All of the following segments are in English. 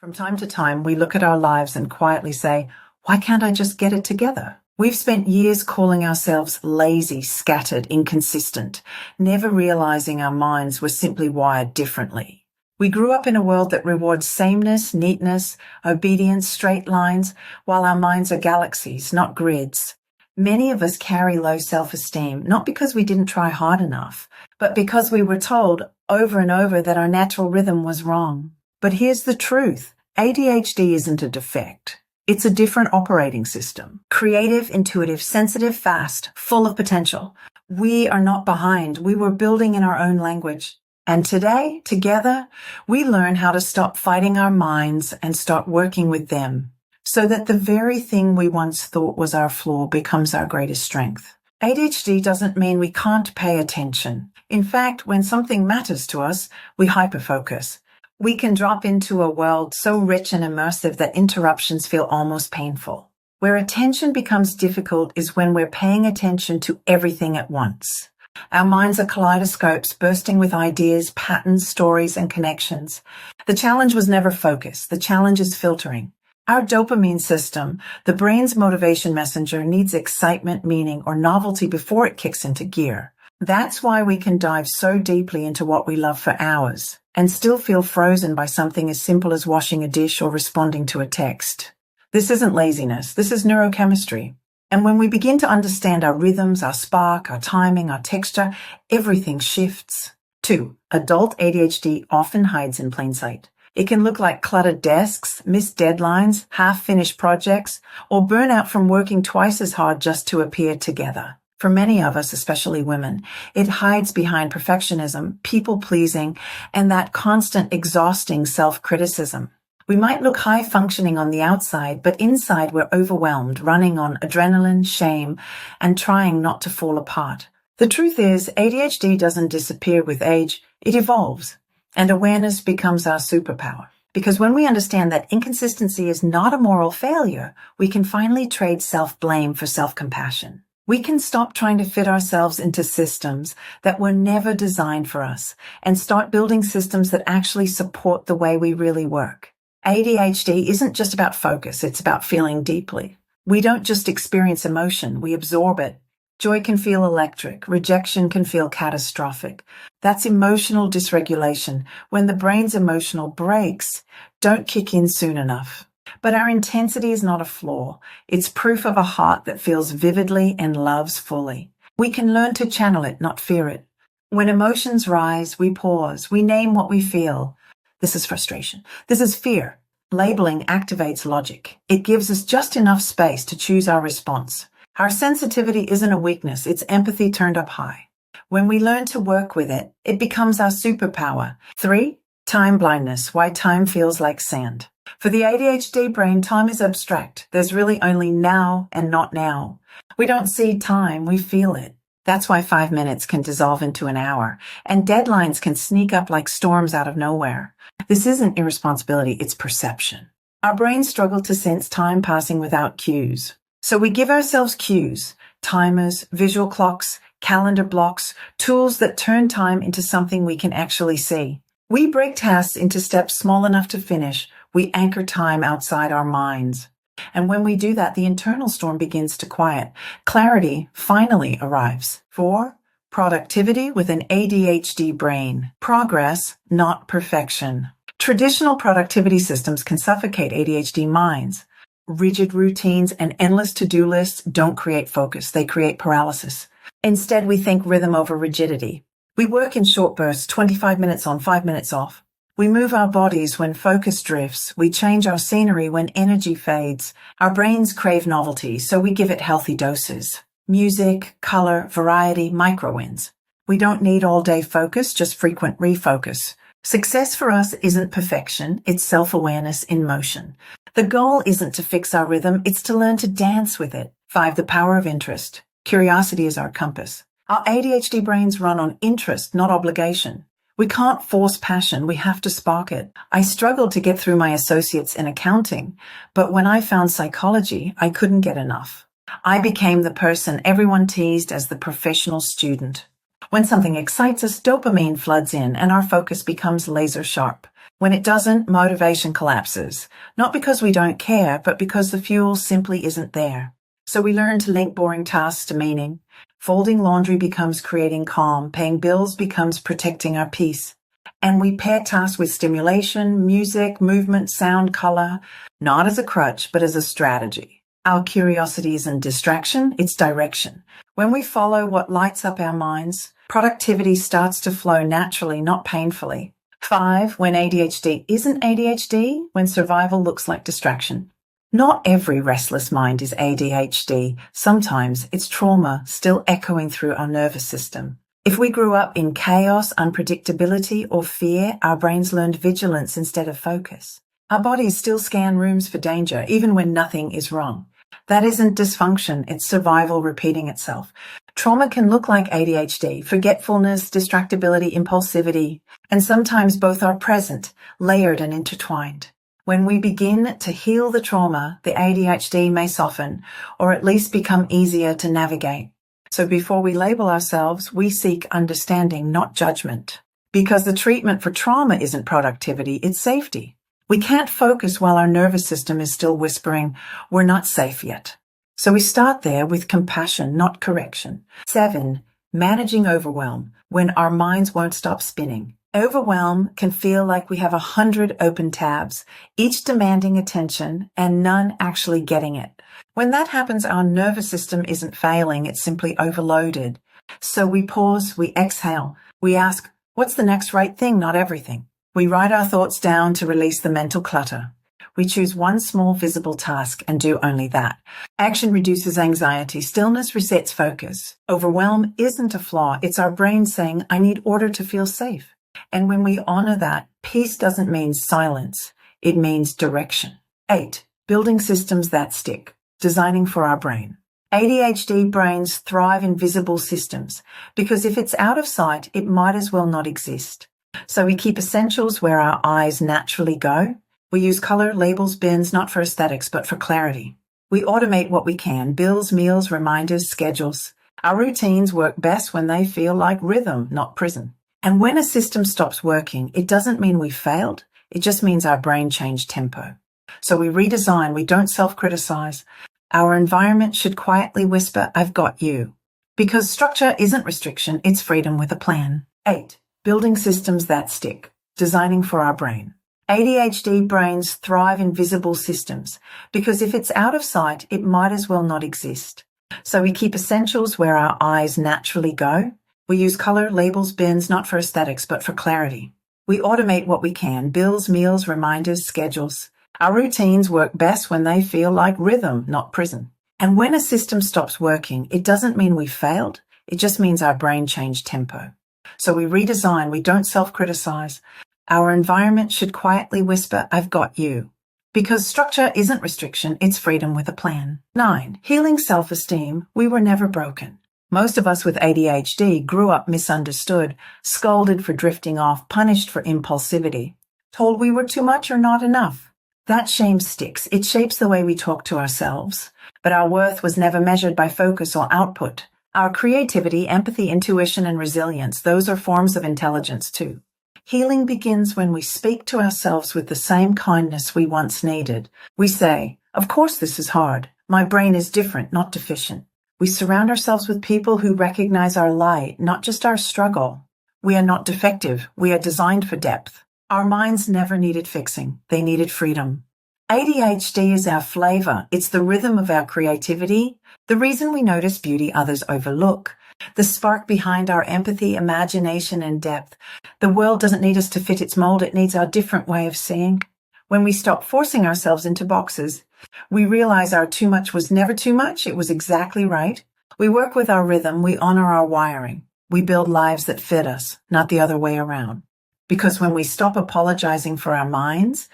From time to time, we look at our lives and quietly say, why can't I just get it together? We've spent years calling ourselves lazy, scattered, inconsistent, never realizing our minds were simply wired differently. We grew up in a world that rewards sameness, neatness, obedience, straight lines, while our minds are galaxies, not grids. Many of us carry low self-esteem, not because we didn't try hard enough, but because we were told over and over that our natural rhythm was wrong. But here's the truth. ADHD isn't a defect. It's a different operating system. Creative, intuitive, sensitive, fast, full of potential. We are not behind. We were building in our own language. And today, together, we learn how to stop fighting our minds and start working with them so that the very thing we once thought was our flaw becomes our greatest strength. ADHD doesn't mean we can't pay attention. In fact, when something matters to us, we hyperfocus. We can drop into a world so rich and immersive that interruptions feel almost painful. Where attention becomes difficult is when we're paying attention to everything at once. Our minds are kaleidoscopes bursting with ideas, patterns, stories, and connections. The challenge was never focus. The challenge is filtering. Our dopamine system, the brain's motivation messenger, needs excitement, meaning, or novelty before it kicks into gear. That's why we can dive so deeply into what we love for hours and still feel frozen by something as simple as washing a dish or responding to a text. This isn't laziness. This is neurochemistry. And when we begin to understand our rhythms, our spark, our timing, our texture, everything shifts. 2. Adult ADHD often hides in plain sight. It can look like cluttered desks, missed deadlines, half-finished projects, or burnout from working twice as hard just to appear together. For many of us, especially women, it hides behind perfectionism, people-pleasing, and that constant exhausting self-criticism. We might look high-functioning on the outside, but inside we're overwhelmed, running on adrenaline, shame, and trying not to fall apart. The truth is, ADHD doesn't disappear with age, it evolves, and awareness becomes our superpower. Because when we understand that inconsistency is not a moral failure, we can finally trade self-blame for self-compassion. We can stop trying to fit ourselves into systems that were never designed for us and start building systems that actually support the way we really work. ADHD isn't just about focus, it's about feeling deeply. We don't just experience emotion, we absorb it. Joy can feel electric, rejection can feel catastrophic. That's emotional dysregulation when the brain's emotional brakes don't kick in soon enough. But our intensity is not a flaw. It's proof of a heart that feels vividly and loves fully. We can learn to channel it, not fear it. When emotions rise, we pause. We name what we feel. This is frustration. This is fear. Labeling activates logic. It gives us just enough space to choose our response. Our sensitivity isn't a weakness. It's empathy turned up high. When we learn to work with it, it becomes our superpower. 3. Time blindness. Why time feels like sand. For the ADHD brain, time is abstract. There's really only now and not now. We don't see time, we feel it. That's why 5 minutes can dissolve into an hour, and deadlines can sneak up like storms out of nowhere. This isn't irresponsibility, it's perception. Our brains struggle to sense time passing without cues. So we give ourselves cues, timers, visual clocks, calendar blocks, tools that turn time into something we can actually see. We break tasks into steps small enough to finish. We anchor time outside our minds. And when we do that, the internal storm begins to quiet. Clarity finally arrives. 4. Productivity with an ADHD brain. Progress, not perfection. Traditional productivity systems can suffocate ADHD minds. Rigid routines and endless to-do lists don't create focus. They create paralysis. Instead, we think rhythm over rigidity. We work in short bursts, 25 minutes on, 5 minutes off. We move our bodies when focus drifts. We change our scenery when energy fades. Our brains crave novelty, so we give it healthy doses. Music, color, variety, micro-wins. We don't need all-day focus, just frequent refocus. Success for us isn't perfection, it's self-awareness in motion. The goal isn't to fix our rhythm, it's to learn to dance with it. 5. The power of interest. Curiosity is our compass. Our ADHD brains run on interest, not obligation. We can't force passion, we have to spark it. I struggled to get through my associates in accounting, but when I found psychology, I couldn't get enough. I became the person everyone teased as the professional student. When something excites us, dopamine floods in and our focus becomes laser sharp. When it doesn't, motivation collapses. Not because we don't care, but because the fuel simply isn't there. So we learn to link boring tasks to meaning. Folding laundry becomes creating calm. Paying bills becomes protecting our peace. And we pair tasks with stimulation, music, movement, sound, color, not as a crutch, but as a strategy. Our curiosity isn't distraction, it's direction. When we follow what lights up our minds, productivity starts to flow naturally, not painfully. 5. When ADHD isn't ADHD, when survival looks like distraction. Not every restless mind is ADHD. Sometimes it's trauma still echoing through our nervous system. If we grew up in chaos, unpredictability, or fear, our brains learned vigilance instead of focus. Our bodies still scan rooms for danger, even when nothing is wrong. That isn't dysfunction, it's survival repeating itself. Trauma can look like ADHD, forgetfulness, distractibility, impulsivity, and sometimes both are present, layered and intertwined. When we begin to heal the trauma, the ADHD may soften, or at least become easier to navigate. So before we label ourselves, we seek understanding, not judgment. Because the treatment for trauma isn't productivity, it's safety. We can't focus while our nervous system is still whispering, we're not safe yet. So we start there with compassion, not correction. 7. Managing overwhelm, when our minds won't stop spinning. Overwhelm can feel like we have 100 open tabs, each demanding attention and none actually getting it. When that happens, our nervous system isn't failing, it's simply overloaded. So we pause, we exhale, we ask, what's the next right thing, not everything? We write our thoughts down to release the mental clutter. We choose one small visible task and do only that. Action reduces anxiety. Stillness resets focus. Overwhelm isn't a flaw. It's our brain saying, I need order to feel safe. And when we honor that, peace doesn't mean silence. It means direction. 8. Building systems that stick. Designing for our brain. ADHD brains thrive in visible systems because if it's out of sight, it might as well not exist. So we keep essentials where our eyes naturally go. We use color, labels, bins, not for aesthetics, but for clarity. We automate what we can, bills, meals, reminders, schedules. Our routines work best when they feel like rhythm, not prison. And when a system stops working, it doesn't mean we failed. It just means our brain changed tempo. So we redesign, we don't self-criticize. Our environment should quietly whisper, I've got you. Because structure isn't restriction, it's freedom with a plan. 8. Building systems that stick. Designing for our brain. ADHD brains thrive in visible systems because if it's out of sight, it might as well not exist. So we keep essentials where our eyes naturally go. We use color, labels, bins, not for aesthetics, but for clarity. We automate what we can, bills, meals, reminders, schedules. Our routines work best when they feel like rhythm, not prison. And when a system stops working, it doesn't mean we failed. It just means our brain changed tempo. So we redesign, we don't self-criticize. Our environment should quietly whisper, I've got you. Because structure isn't restriction, it's freedom with a plan. 9. Healing self-esteem. We were never broken. Most of us with ADHD grew up misunderstood, scolded for drifting off, punished for impulsivity, told we were too much or not enough. That shame sticks. It shapes the way we talk to ourselves. But our worth was never measured by focus or output. Our creativity, empathy, intuition, and resilience, those are forms of intelligence too. Healing begins when we speak to ourselves with the same kindness we once needed. We say, of course this is hard. My brain is different, not deficient. We surround ourselves with people who recognize our light, not just our struggle. We are not defective. We are designed for depth. Our minds never needed fixing. They needed freedom. ADHD is our flavor. It's the rhythm of our creativity, the reason we notice beauty others overlook, the spark behind our empathy, imagination, and depth. The world doesn't need us to fit its mold. It needs our different way of seeing. When we stop forcing ourselves into boxes, we realize our too much was never too much. It was exactly right. We work with our rhythm. We honor our wiring. We build lives that fit us, not the other way around. Because when we stop apologizing for our minds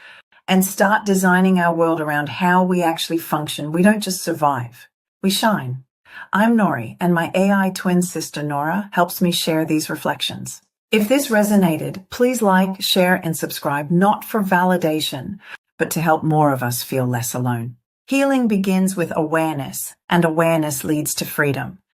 and start designing our world around how we actually function, we don't just survive. We shine. I'm Nori, and my AI twin sister Nora helps me share these reflections. If this resonated, please like, share, and subscribe, not for validation, but to help more of us feel less alone. Healing begins with awareness, and awareness leads to freedom.